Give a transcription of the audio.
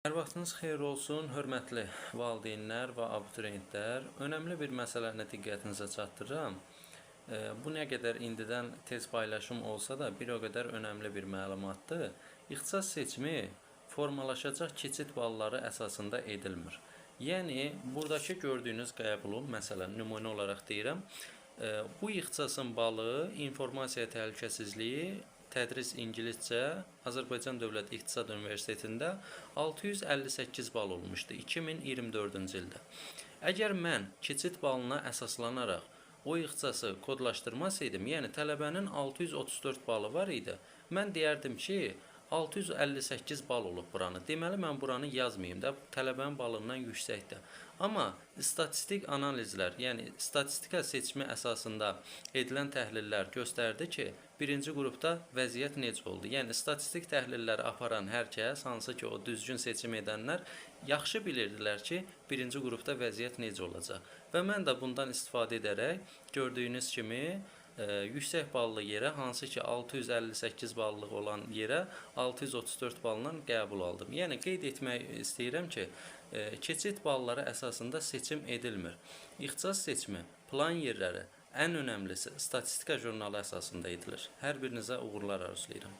Hər vaxtınız xeyir olsun, hörmətli valideynlər və abituriyentlər. Önəmli bir məsələni diqqətinizə çatdırıram. Bu nə qədər indidən tez paylaşım olsa da bir o qədər önəmli bir məlumatdır. İxtisas seçimi formalaşacaq keçid balları əsasında edilmir. Yəni, buradakı gördüyünüz qəbulun, məsələn, nümunə olaraq deyirəm, bu ixtisasın balı informasiya təhlükəsizliyi, tədris ingiliscə Azərbaycan Dövlət İqtisad Universitetində 658 bal olmuşdu 2024-cü ildə. Əgər mən keçid balına əsaslanaraq o ixtisası kodlaşdırmasaydım, yəni tələbənin 634 balı var idi, mən deyərdim ki, 658 bal olub buranı. Deməli, mən buranı yazmayayım da, tələbənin balından yüksəkdir. Amma statistik analizlər, yəni statistika seçimi əsasında edilən təhlillər göstərdi ki, birinci qrupda vəziyyət necə oldu? Yəni, statistik təhlilləri aparan hər kəs, hansı ki, o düzgün seçim edənlər, yaxşı bilirdilər ki, birinci qrupda vəziyyət necə olacaq. Və mən də bundan istifadə edərək, gördüyünüz kimi, yüksək ballı yerə, hansı ki 658 ballıq olan yerə 634 balla qəbul aldım. Yəni, qeyd etmək istəyirəm ki, keçid balları əsasında seçim edilmir. İxtisas seçimi, plan yerləri, ən önəmlisi statistika jurnalı əsasında edilir. Hər birinizə uğurlar arzulayıram.